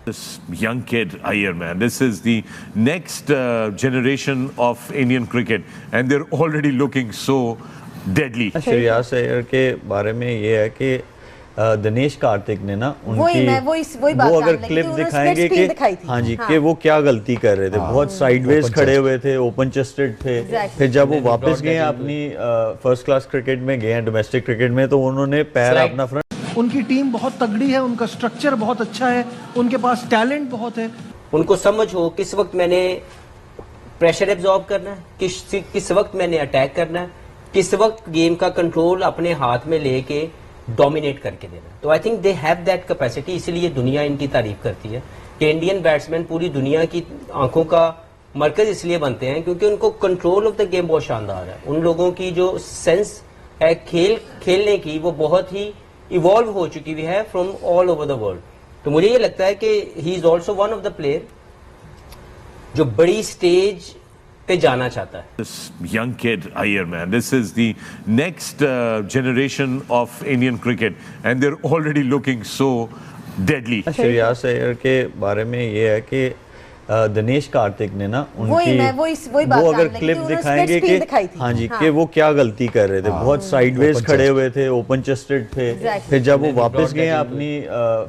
This young kid, Iyer, man, this is the next generation of Indian cricket, and they're already looking so deadly. Shreyas Iyer के बारे में ये है कि दिनेश कार्तिक ने ना उनकी वो अगर क्लिप दिखाएंगे कि हाँ जी कि वो क्या गलती कर रहे थे, बहुत साइडवेज खड़े हुए थे, ओपन चेस्टेड थे। फिर जब वो वापस गए अपनी फर्स्ट क्लास क्रिकेट में गए, डोमेस्टिक क्रिकेट में, तो उन्होंने पैर अपना फ्रंट। उनकी टीम बहुत तगड़ी है, उनका स्ट्रक्चर बहुत अच्छा है, उनके पास टैलेंट बहुत है। उनको समझ हो किस वक्त मैंने प्रेशर एब्जॉर्ब करना है, किस वक्त मैंने अटैक करना है, किस वक्त गेम का कंट्रोल अपने हाथ में लेके डोमिनेट करके देना। तो I think they have that capacity, इसीलिए दुनिया इनकी तारीफ करती है कि इंडियन बैट्समैन पूरी दुनिया की आंखों का मरकज इसलिए बनते हैं क्योंकि उनको कंट्रोल ऑफ द गेम बहुत शानदार है। उन लोगों की जो सेंस है खेलने की वो बहुत ही इवॉल्व हो चुकी हुई है from all over the world. तो मुझे ये लगता है कि he is also one of the player जो बड़ी स्टेज पे जाना चाहता है। This young kid, Iyer, man, this is the next generation of Indian cricket, and they're already looking so deadly. Shreyas Iyer के बारे में ये है कि दिनेश कार्तिक ने ना उनकी वो अगर क्लिप दिखाएंगे कि हाँ जी कि वो क्या गलती कर रहे थे, बहुत साइडवेज खड़े हुए थे, ओपन चेस्टेड थे। फिर जब वो वापस गए अपनी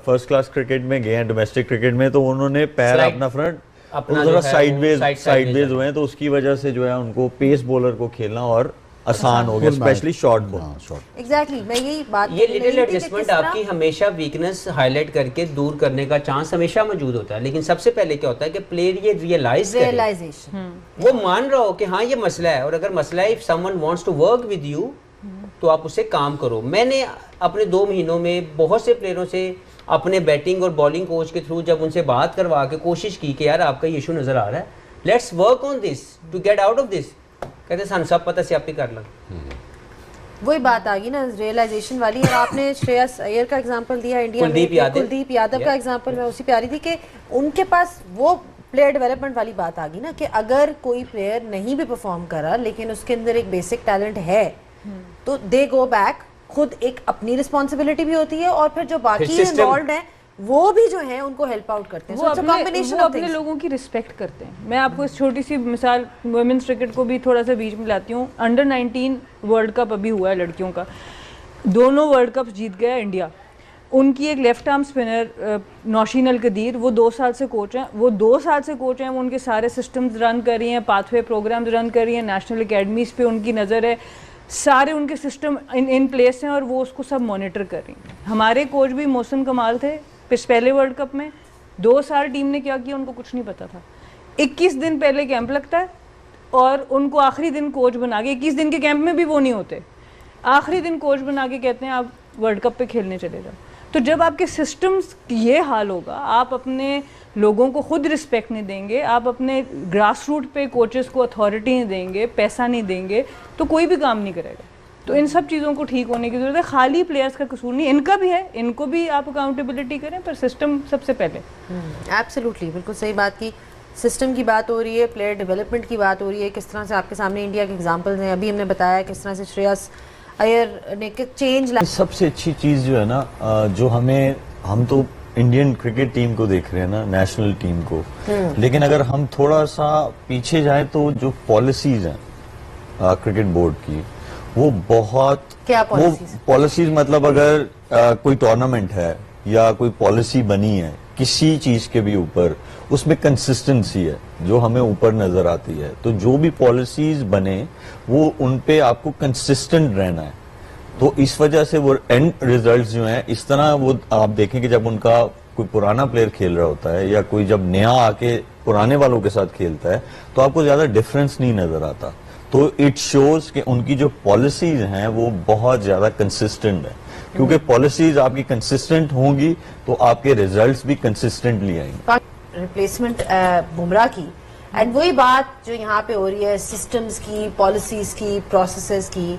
फर्स्ट क्लास क्रिकेट में गए, डोमेस्टिक क्रिकेट में, तो उन्होंने पैर अपना फ्रंट थोड़ा साइडवेज हुए हैं, तो उसकी वजह से जो है उनको पेस बॉलर को खेलना और आसान हो गया, स्पेशली शॉर्ट बॉल। एग्जैक्टली, मैं यही बात ये लिटिल एडजस्टमेंट आपकी हमेशा वीकनेस हाईलाइट करके दूर करने का चांस हमेशा मौजूद होता है। लेकिन सबसे पहले क्या होता है कि प्लेयर ये रियलाइजेशन वो मान रहा हो कि हाँ ये मसला है, और अगर मसला है, if someone wants to work with you तो आप उससे काम करो। मैंने अपने 2 महीनों में बहुत से प्लेयरों से अपने बैटिंग और बॉलिंग कोच के थ्रू जब उनसे बात करवा के कोशिश की कि यार आपका ये इशू नजर आ रहा है, let's work on this to get out of this, कहते सन सब पता से आप ही कर लें। वही बात आ गई ना रियलाइजेशन वाली। और आपने श्रेयस अय्यर का एग्जांपल दिया, इंडिया में कुलदीप यादव का एग्जांपल, मैं उसी पे आ रही थी कि उनके पास वो प्लेयर डेवलपमेंट वाली बात आ गई ना कि अगर कोई प्लेयर नहीं भी परफॉर्म करा लेकिन उसके अंदर एक बेसिक टैलेंट है तो दे गो बैक। खुद एक अपनी रिस्पॉन्सिबिलिटी भी होती है और फिर जो बाकी इन्वॉल्व हैं वो भी जो है उनको हेल्प आउट करते हैं। वो अपने लोगों की रिस्पेक्ट करते हैं। मैं आपको इस छोटी सी मिसाल वुमेन्स क्रिकेट को भी थोड़ा सा बीच में लाती हूँ। अंडर 19 वर्ल्ड कप अभी हुआ है लड़कियों का, दोनों वर्ल्ड कप जीत गया इंडिया। उनकी एक लेफ्ट आर्म स्पिनर नौशीन अल कदीर, वो 2 साल से कोच हैं, वो उनके सारे सिस्टम्स रन कर रही हैं, पाथवे प्रोग्राम्स रन कर रही हैं, नेशनल अकेडमीज़ पे उनकी नज़र है, सारे उनके सिस्टम इन प्लेस हैं और वो उसको सब मॉनिटर कर रही हैं। हमारे कोच भी मौसम कमाल थे पहले वर्ल्ड कप में, 2 साल टीम ने क्या किया उनको कुछ नहीं पता था। 21 दिन पहले कैंप लगता है और उनको आखिरी दिन कोच बना के, 21 दिन के कैंप में भी वो नहीं होते, आखिरी दिन कोच बना के कहते हैं आप वर्ल्ड कप पे खेलने चले जाओ। तो जब आपके सिस्टम्स ये हाल होगा, आप अपने लोगों को खुद रिस्पेक्ट नहीं देंगे, आप अपने ग्रास रूट पे कोचेस को अथॉरिटी नहीं देंगे, पैसा नहीं देंगे, तो कोई भी काम नहीं करेगा। तो इन सब चीज़ों को ठीक होने की जरूरत है। खाली प्लेयर्स का कसूर नहीं, इनका भी है, इनको भी आप अकाउंटेबिलिटी करें, पर सिस्टम सबसे पहले। एब्सोल्युटली, बिल्कुल सही बात की। सिस्टम की बात हो रही है, प्लेयर डेवलपमेंट की बात हो रही है, किस तरह से आपके सामने इंडिया के एग्जाम्पल्स हैं। अभी हमने बताया किस तरह से श्रेयस अय्यर ने चेंज ला। सबसे अच्छी चीज़ जो है ना, जो हम तो इंडियन क्रिकेट टीम को देख रहे हैं ना, नेशनल टीम को, लेकिन अगर हम थोड़ा सा पीछे जाएं तो जो पॉलिसीज हैं क्रिकेट बोर्ड की, वो बहुत क्या पॉलिसीज मतलब अगर कोई टूर्नामेंट है या कोई पॉलिसी बनी है किसी चीज के भी ऊपर, उसमें कंसिस्टेंसी है जो हमें ऊपर नजर आती है। तो जो भी पॉलिसीज बने वो उन पे आपको कंसिस्टेंट रहना है। तो इस वजह से वो एंड रिजल्ट्स जो हैं इस तरह, वो आप देखें कि जब उनका कोई पुराना प्लेयर खेल रहा होता है या कोई जब नया आके पुराने वालों के साथ खेलता है तो आपको ज्यादा डिफरेंस नहीं नजर आता। तो इट शोज कि उनकी जो पॉलिसीज हैं वो बहुत ज्यादा कंसिस्टेंट है, क्योंकि पॉलिसीज आपकी कंसिस्टेंट होंगी तो आपके रिजल्ट्स भी कंसिस्टेंटली आएंगे। रिप्लेसमेंट बुमराह की, एंड वही बात जो यहाँ पे हो रही है सिस्टम्स की, पॉलिसीज की, प्रोसेसेस की,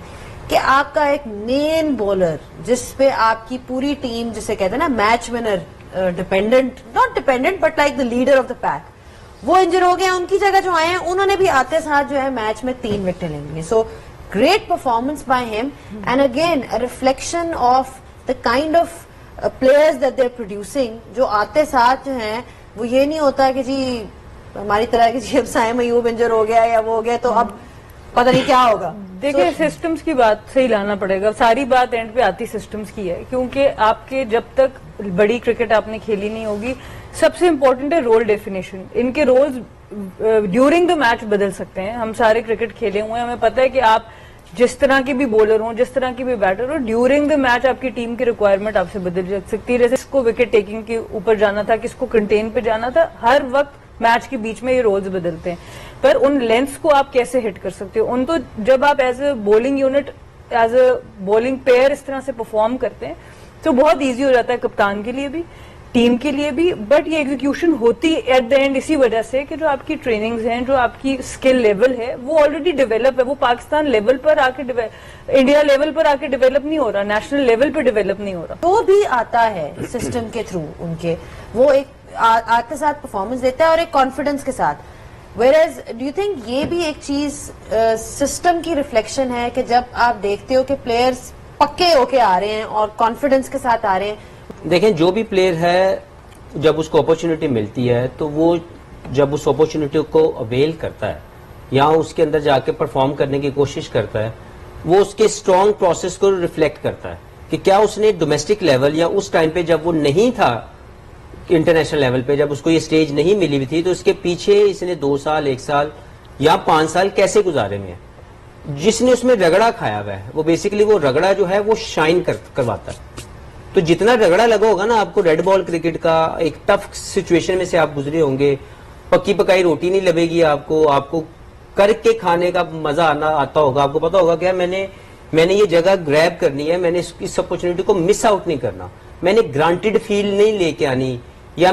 कि आपका एक मेन बॉलर जिसपे आपकी पूरी टीम, जिसे कहते हैं ना match winner, dependent, not dependent but like the leader of the pack, वो इंजर हो गए। उनकी जगह जो आए हैं उन्होंने भी आते साथ जो है मैच में 3 विकेट लेंगे। So great performance by him, and again a reflection of the kind of players that they are producing, जो आते साथ जो हैं वो ये नहीं होता है कि जी हमारी तरह की जी अब साइम अयूब इंजर हो गया या वो हो गया तो अब पता नहीं क्या होगा। देखिए सिस्टम्स की बात सही लाना पड़ेगा, सारी बात एंड पे आती सिस्टम्स की है, क्योंकि आपके जब तक बड़ी क्रिकेट आपने खेली नहीं होगी, सबसे इंपॉर्टेंट है रोल डेफिनेशन। इनके रोल्स ड्यूरिंग द मैच बदल सकते हैं। हम सारे क्रिकेट खेले हुए हैं, हमें पता है कि आप जिस तरह के भी बॉलर हो, जिस तरह की भी बैटर हो, ड्यूरिंग द मैच आपकी टीम की रिक्वायरमेंट आपसे बदल जा सकती है। जैसे किसको विकेट टेकिंग के ऊपर जाना था, किसको कंटेन पे जाना था, हर वक्त मैच के बीच में ये रोल्स बदलते हैं। पर उन लेंथ्स को आप कैसे हिट कर सकते हो, उन तो जब आप as a bowling unit, as a bowling pair इस तरह से परफॉर्म करते हैं तो बहुत ईजी हो जाता है कप्तान के लिए भी, टीम के लिए भी। बट ये एग्जीक्यूशन होती एट द एंड इसी वजह से कि जो आपकी ट्रेनिंग्स हैं, जो आपकी स्किल लेवल है वो ऑलरेडी डेवलप है। वो पाकिस्तान लेवल पर आके इंडिया लेवल पर आके डेवलप नहीं हो रहा, नेशनल लेवल पर डेवलप नहीं हो रहा। जो भी आता है सिस्टम के थ्रू उनके, वो एक आते साथ परफॉर्मेंस देता है और एक कॉन्फिडेंस के साथ। Whereas, do you think ये भी एक चीज सिस्टम की रिफ्लेक्शन है कि जब आप देखते हो कि प्लेयर्स पक्के होके आ रहे हैं और कॉन्फिडेंस के साथ आ रहे हैं? देखें, जो भी प्लेयर है जब उसको अपॉर्चुनिटी मिलती है तो वो जब उस अपॉर्चुनिटी को अवेल करता है या उसके अंदर जाके परफॉर्म करने की कोशिश करता है, वो उसके स्ट्रॉन्ग प्रोसेस को रिफ्लेक्ट करता है कि क्या उसने डोमेस्टिक लेवल या उस टाइम पे जब वो नहीं था इंटरनेशनल लेवल पे, जब उसको ये स्टेज नहीं मिली हुई थी, तो इसके पीछे इसने 2 साल, 1 साल या 5 साल कैसे गुजारे हुए हैं। जिसने उसमें रगड़ा खाया हुआ है वो बेसिकली वो रगड़ा जो है वो शाइन करवाता है। तो जितना रगड़ा लगा होगा ना आपको रेड बॉल क्रिकेट का, एक टफ सिचुएशन में से आप गुजरे होंगे, पक्की पकाई रोटी नहीं लगेगी आपको करके खाने का मजा आता होगा। आपको पता होगा क्या मैंने ये जगह ग्रैब करनी है, मैंने इस अपॉर्चुनिटी को मिस आउट नहीं करना, मैंने ग्रांटेड फील नहीं लेके आनी, या